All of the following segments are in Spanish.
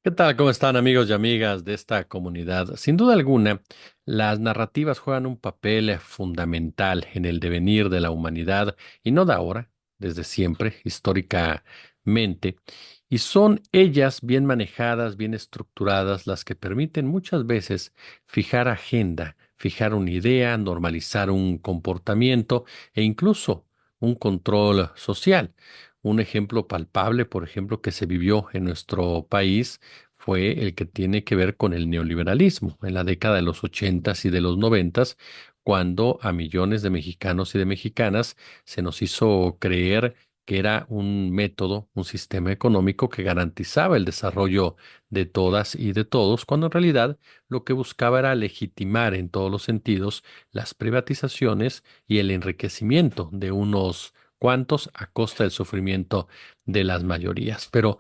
¿Qué tal? ¿Cómo están amigos y amigas de esta comunidad? Sin duda alguna, las narrativas juegan un papel fundamental en el devenir de la humanidad y no de ahora, desde siempre, históricamente, y son ellas bien manejadas, bien estructuradas, las que permiten muchas veces fijar agenda, fijar una idea, normalizar un comportamiento e incluso un control social. Un ejemplo palpable, por ejemplo, que se vivió en nuestro país fue el que tiene que ver con el neoliberalismo en la década de los ochentas y de los noventas, cuando a millones de mexicanos y de mexicanas se nos hizo creer que era un método, un sistema económico que garantizaba el desarrollo de todas y de todos, cuando en realidad lo que buscaba era legitimar en todos los sentidos las privatizaciones y el enriquecimiento de unos cuantos a costa del sufrimiento de las mayorías. Pero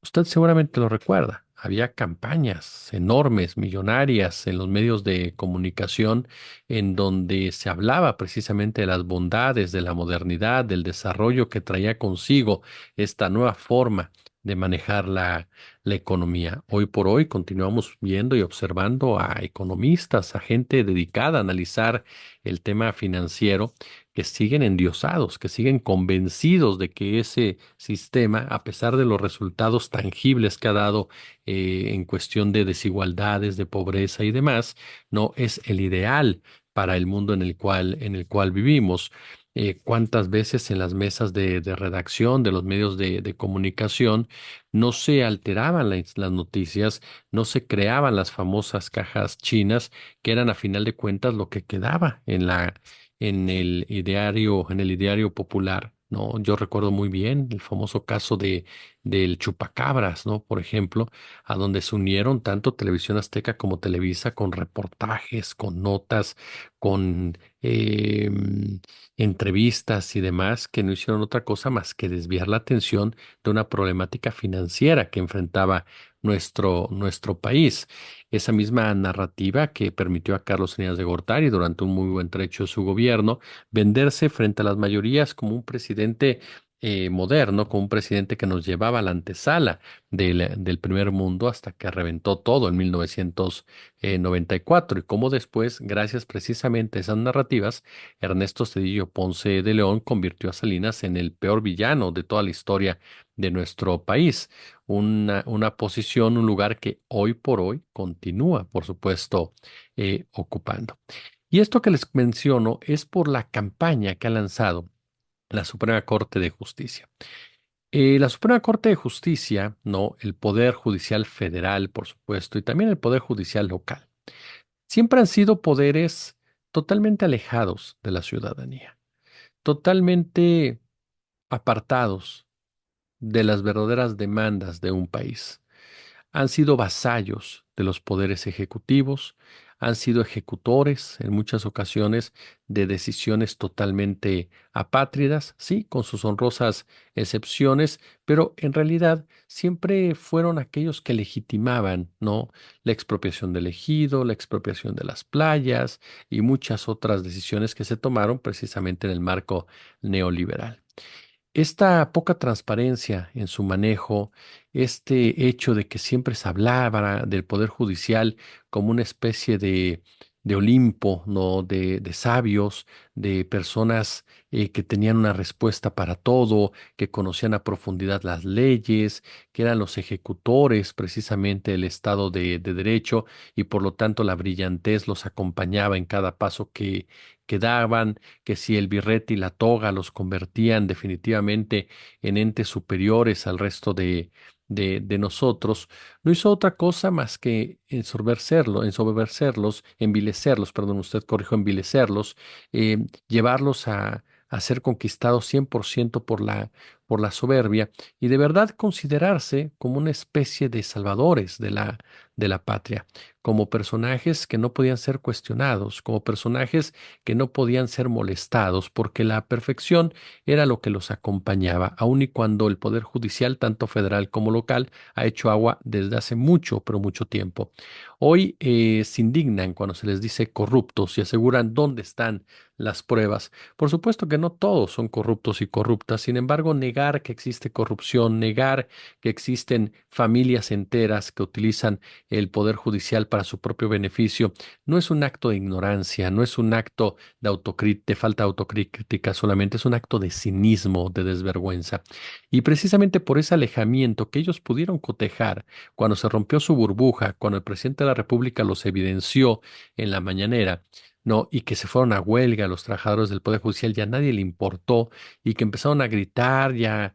usted seguramente lo recuerda. Había campañas enormes, millonarias en los medios de comunicación en donde se hablaba precisamente de las bondades de la modernidad, del desarrollo que traía consigo esta nueva forma de manejar la economía. Hoy por hoy continuamos viendo y observando a economistas, a gente dedicada a analizar el tema financiero, que siguen endiosados, que siguen convencidos de que ese sistema, a pesar de los resultados tangibles que ha dado en cuestión de desigualdades, de pobreza y demás, no es el ideal para el mundo en el cual vivimos. ¿Cuántas veces en las mesas de redacción de los medios de comunicación no se alteraban las noticias, no se creaban las famosas cajas chinas, que eran a final de cuentas lo que quedaba en el ideario popular, ¿no? Yo recuerdo muy bien el famoso caso del chupacabras, ¿no? Por ejemplo, a donde se unieron tanto Televisión Azteca como Televisa con reportajes, con notas, con entrevistas y demás, que no hicieron otra cosa más que desviar la atención de una problemática financiera que enfrentaba nuestro país. Esa misma narrativa que permitió a Carlos Salinas de Gortari durante un muy buen trecho de su gobierno venderse frente a las mayorías como un presidente moderno, como un presidente que nos llevaba a la antesala del primer mundo hasta que reventó todo en 1994 y cómo después, gracias precisamente a esas narrativas, Ernesto Cedillo Ponce de León convirtió a Salinas en el peor villano de toda la historia de nuestro país. Una posición, un lugar que hoy por hoy continúa, por supuesto, ocupando. Y esto que les menciono es por la campaña que ha lanzado la Suprema Corte de Justicia. La Suprema Corte de Justicia, ¿no? El Poder Judicial Federal, por supuesto, y también el Poder Judicial local, siempre han sido poderes totalmente alejados de la ciudadanía, totalmente apartados de las verdaderas demandas de un país. Han sido vasallos de los poderes ejecutivos, han sido ejecutores en muchas ocasiones de decisiones totalmente apátridas, sí, con sus honrosas excepciones, pero en realidad siempre fueron aquellos que legitimaban, ¿no? La expropiación del ejido, la expropiación de las playas y muchas otras decisiones que se tomaron precisamente en el marco neoliberal. Esta poca transparencia en su manejo, este hecho de que siempre se hablaba del Poder Judicial como una especie de Olimpo, ¿no? De sabios, de personas que tenían una respuesta para todo, que conocían a profundidad las leyes, que eran los ejecutores precisamente del Estado de Derecho y por lo tanto la brillantez los acompañaba en cada paso que daban, que si el birrete y la toga los convertían definitivamente en entes superiores al resto de nosotros, no hizo otra cosa más que ensoberbecerlos, envilecerlos, perdón, usted corrijo, envilecerlos, llevarlos a ser conquistados 100% por la soberbia y de verdad considerarse como una especie de salvadores de la patria, como personajes que no podían ser cuestionados, como personajes que no podían ser molestados porque la perfección era lo que los acompañaba, aun y cuando el Poder Judicial, tanto federal como local, ha hecho agua desde hace mucho, pero mucho tiempo. Hoy se indignan cuando se les dice corruptos y aseguran dónde están las pruebas. Por supuesto que no todos son corruptos y corruptas, sin embargo, negar que existe corrupción, negar que existen familias enteras que utilizan el poder judicial para su propio beneficio, no es un acto de ignorancia, no es un acto de falta de autocrítica solamente, es un acto de cinismo, de desvergüenza. Y precisamente por ese alejamiento que ellos pudieron cotejar cuando se rompió su burbuja, cuando el presidente de la República los evidenció en la mañanera, ¿no? Y que se fueron a huelga los trabajadores del Poder Judicial, ya nadie le importó y que empezaron a gritar, ya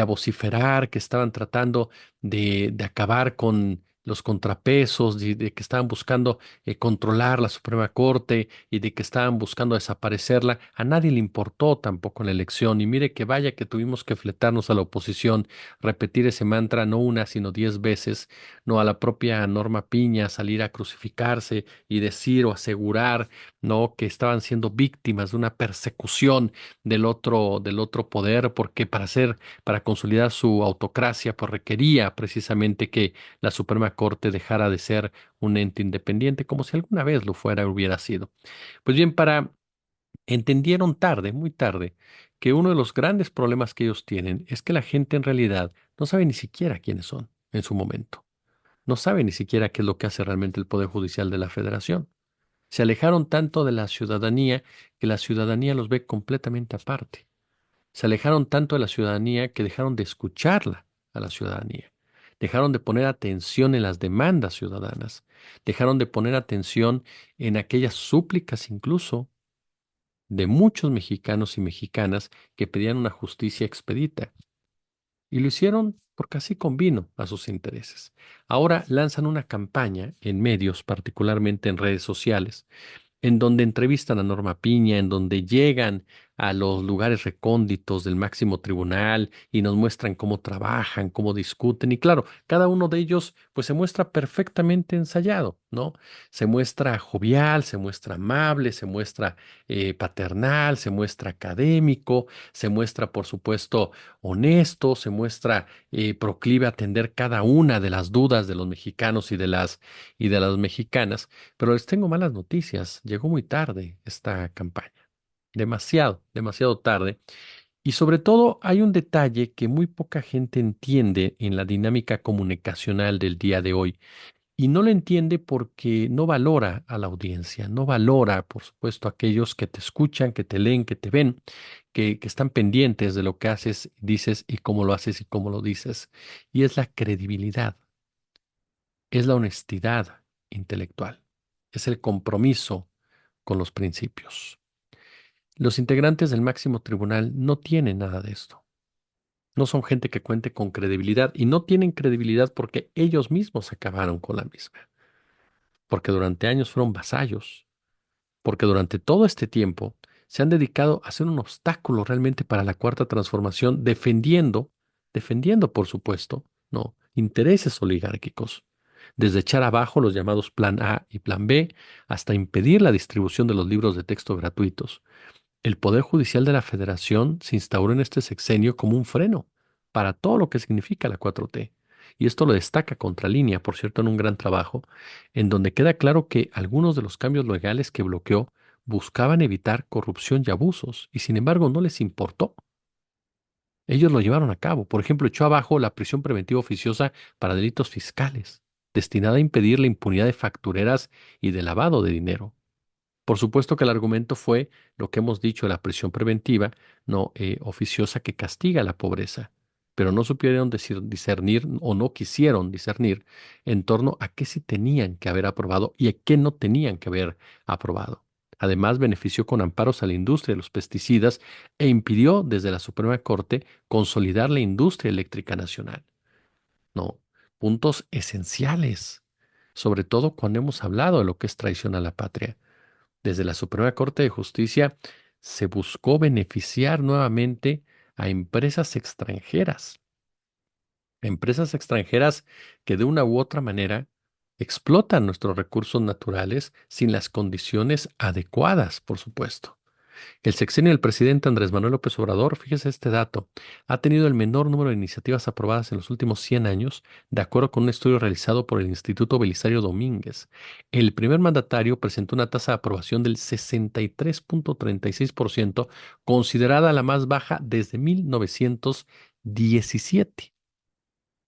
vociferar, que estaban tratando de acabar con los contrapesos, de que estaban buscando controlar la Suprema Corte y de que estaban buscando desaparecerla. A nadie le importó tampoco la elección. Y mire que vaya que tuvimos que fletarnos a la oposición, repetir ese mantra no una, sino 10 veces, no a la propia Norma Piña salir a crucificarse y decir o asegurar, no, que estaban siendo víctimas de una persecución del otro poder, porque para consolidar su autocracia, pues requería precisamente que la Suprema Corte dejara de ser un ente independiente, como si alguna vez lo fuera, hubiera sido. Pues bien, entendieron tarde, muy tarde, que uno de los grandes problemas que ellos tienen es que la gente en realidad no sabe ni siquiera quiénes son en su momento. No sabe ni siquiera qué es lo que hace realmente el Poder Judicial de la Federación. Se alejaron tanto de la ciudadanía que la ciudadanía los ve completamente aparte. Se alejaron tanto de la ciudadanía que dejaron de escucharla a la ciudadanía. Dejaron de poner atención en las demandas ciudadanas. Dejaron de poner atención en aquellas súplicas incluso de muchos mexicanos y mexicanas que pedían una justicia expedita. Y lo hicieron porque así convino a sus intereses. Ahora lanzan una campaña en medios, particularmente en redes sociales, en donde entrevistan a Norma Piña, en donde llegan a los lugares recónditos del máximo tribunal y nos muestran cómo trabajan, cómo discuten. Y claro, cada uno de ellos pues se muestra perfectamente ensayado, ¿no? Se muestra jovial, se muestra amable, se muestra paternal, se muestra académico, se muestra, por supuesto, honesto, se muestra proclive a atender cada una de las dudas de los mexicanos y de las mexicanas. Pero les tengo malas noticias. Llegó muy tarde esta campaña. Demasiado, demasiado tarde. Y sobre todo hay un detalle que muy poca gente entiende en la dinámica comunicacional del día de hoy. Y no lo entiende porque no valora a la audiencia, no valora, por supuesto, a aquellos que te escuchan, que te leen, que te ven, que están pendientes de lo que haces, dices y cómo lo haces y cómo lo dices. Y es la credibilidad, es la honestidad intelectual, es el compromiso con los principios. Los integrantes del máximo tribunal no tienen nada de esto. No son gente que cuente con credibilidad y no tienen credibilidad porque ellos mismos acabaron con la misma, porque durante años fueron vasallos, porque durante todo este tiempo se han dedicado a ser un obstáculo realmente para la cuarta transformación, defendiendo, por supuesto, no, intereses oligárquicos, desde echar abajo los llamados Plan A y Plan B hasta impedir la distribución de los libros de texto gratuitos. El Poder Judicial de la Federación se instauró en este sexenio como un freno para todo lo que significa la 4T. Y esto lo destaca Contralínea, por cierto, en un gran trabajo, en donde queda claro que algunos de los cambios legales que bloqueó buscaban evitar corrupción y abusos, y sin embargo no les importó. Ellos lo llevaron a cabo. Por ejemplo, echó abajo la prisión preventiva oficiosa para delitos fiscales, destinada a impedir la impunidad de factureras y de lavado de dinero. Por supuesto que el argumento fue lo que hemos dicho, la prisión preventiva, no oficiosa que castiga la pobreza, pero no supieron discernir o no quisieron discernir en torno a qué sí tenían que haber aprobado y a qué no tenían que haber aprobado. Además, benefició con amparos a la industria de los pesticidas e impidió desde la Suprema Corte consolidar la industria eléctrica nacional. No, puntos esenciales, sobre todo cuando hemos hablado de lo que es traición a la patria. Desde la Suprema Corte de Justicia se buscó beneficiar nuevamente a empresas extranjeras que de una u otra manera explotan nuestros recursos naturales sin las condiciones adecuadas, por supuesto. El sexenio del presidente Andrés Manuel López Obrador, fíjese este dato, ha tenido el menor número de iniciativas aprobadas en los últimos 100 años, de acuerdo con un estudio realizado por el Instituto Belisario Domínguez. El primer mandatario presentó una tasa de aprobación del 63,36%, considerada la más baja desde 1917.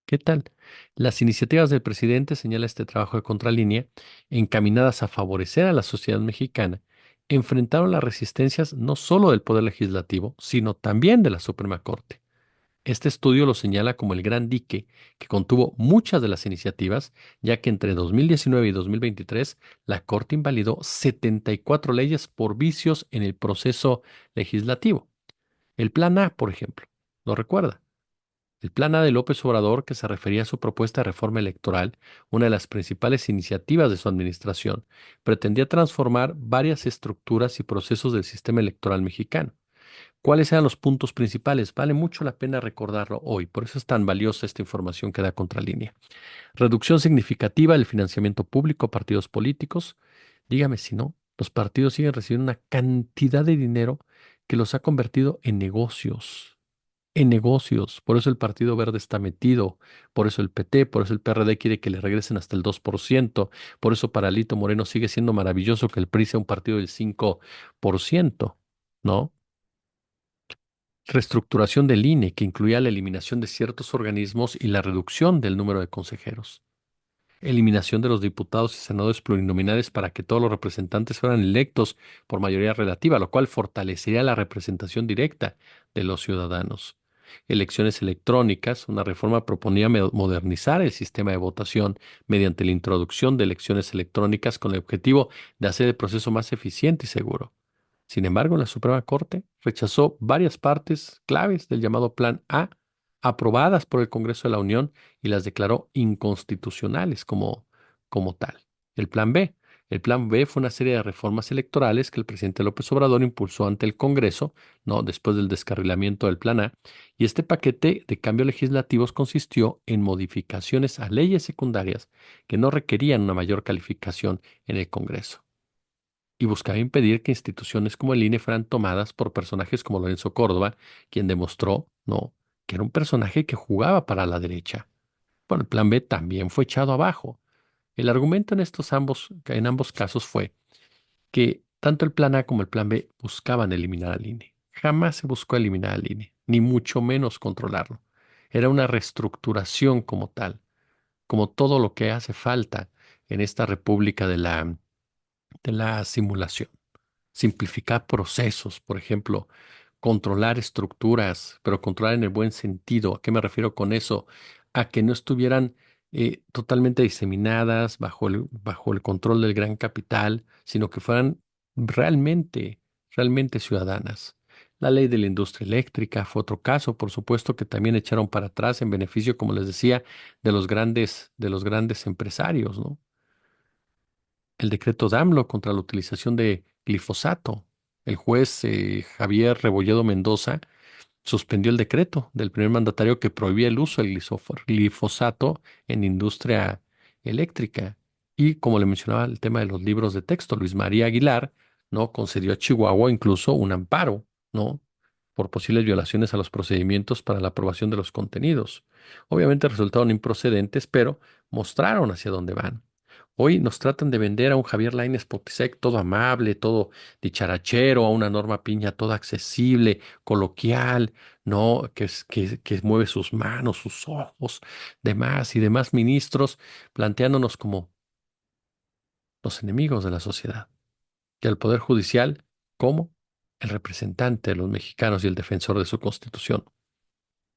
¿Qué tal? Las iniciativas del presidente, señala este trabajo de Contralínea, encaminadas a favorecer a la sociedad mexicana, enfrentaron las resistencias no solo del Poder Legislativo, sino también de la Suprema Corte. Este estudio lo señala como el gran dique que contuvo muchas de las iniciativas, ya que entre 2019 y 2023 la Corte invalidó 74 leyes por vicios en el proceso legislativo. El Plan A, por ejemplo, ¿lo recuerda? El Plan A de López Obrador, que se refería a su propuesta de reforma electoral, una de las principales iniciativas de su administración, pretendía transformar varias estructuras y procesos del sistema electoral mexicano. ¿Cuáles eran los puntos principales? Vale mucho la pena recordarlo hoy, por eso es tan valiosa esta información que da Contralínea. Reducción significativa del financiamiento público a partidos políticos. Dígame si no, los partidos siguen recibiendo una cantidad de dinero que los ha convertido en negocios. Por eso el Partido Verde está metido, por eso el PT, por eso el PRD quiere que le regresen hasta el 2%, por eso para Alito Moreno sigue siendo maravilloso que el PRI sea un partido del 5%, ¿no? Reestructuración del INE, que incluía la eliminación de ciertos organismos y la reducción del número de consejeros. Eliminación de los diputados y senadores plurinominales para que todos los representantes fueran electos por mayoría relativa, lo cual fortalecería la representación directa de los ciudadanos. Elecciones electrónicas, una reforma proponía modernizar el sistema de votación mediante la introducción de elecciones electrónicas con el objetivo de hacer el proceso más eficiente y seguro. Sin embargo, la Suprema Corte rechazó varias partes claves del llamado Plan A, aprobadas por el Congreso de la Unión, y las declaró inconstitucionales como tal. El Plan B. El Plan B fue una serie de reformas electorales que el presidente López Obrador impulsó ante el Congreso, ¿no? Después del descarrilamiento del Plan A, y este paquete de cambios legislativos consistió en modificaciones a leyes secundarias que no requerían una mayor calificación en el Congreso y buscaba impedir que instituciones como el INE fueran tomadas por personajes como Lorenzo Córdoba, quien demostró, no, que era un personaje que jugaba para la derecha. Bueno, el plan B también fue echado abajo. El argumento en ambos casos fue que tanto el plan A como el plan B buscaban eliminar al INE. Jamás se buscó eliminar al INE, ni mucho menos controlarlo. Era una reestructuración como tal, como todo lo que hace falta en esta república de la simulación. Simplificar procesos, por ejemplo, controlar estructuras, pero controlar en el buen sentido. ¿A qué me refiero con eso? A que no estuvieran totalmente diseminadas bajo el control del gran capital, sino que fueran realmente ciudadanas. La ley de la industria eléctrica fue otro caso, por supuesto, que también echaron para atrás en beneficio, como les decía, de los grandes empresarios, ¿no? El decreto de AMLO contra la utilización de glifosato. El juez Javier Rebolledo Mendoza suspendió el decreto del primer mandatario que prohibía el uso del glifosato en industria eléctrica. Y como le mencionaba el tema de los libros de texto, Luis María Aguilar, ¿no? Concedió a Chihuahua incluso un amparo, ¿no? Por posibles violaciones a los procedimientos para la aprobación de los contenidos. Obviamente resultaron improcedentes, pero mostraron hacia dónde van. Hoy nos tratan de vender a un Javier Lainez Potisek todo amable, todo dicharachero, a una Norma Piña toda accesible, coloquial, ¿no? Que mueve sus manos, sus ojos, demás y demás ministros, planteándonos como los enemigos de la sociedad. Y al Poder Judicial como el representante de los mexicanos y el defensor de su constitución.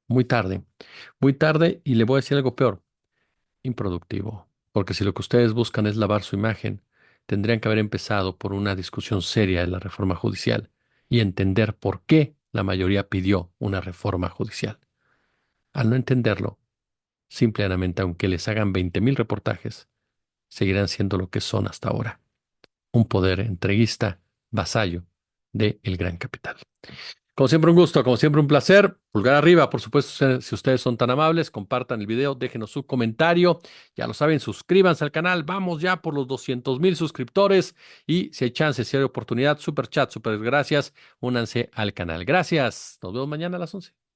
Muy tarde, y le voy a decir algo peor. Improductivo, porque si lo que ustedes buscan es lavar su imagen, tendrían que haber empezado por una discusión seria de la reforma judicial y entender por qué la mayoría pidió una reforma judicial. Al no entenderlo, simplemente aunque les hagan 20,000 reportajes, seguirán siendo lo que son hasta ahora, un poder entreguista, vasallo del gran capital. Como siempre un gusto, como siempre un placer. Pulgar arriba, por supuesto, si ustedes son tan amables, compartan el video, déjenos su comentario. Ya lo saben, suscríbanse al canal. Vamos ya por los 200,000 suscriptores. Y si hay chance, si hay oportunidad, super chat, super gracias. Únanse al canal. Gracias. Nos vemos mañana a las 11.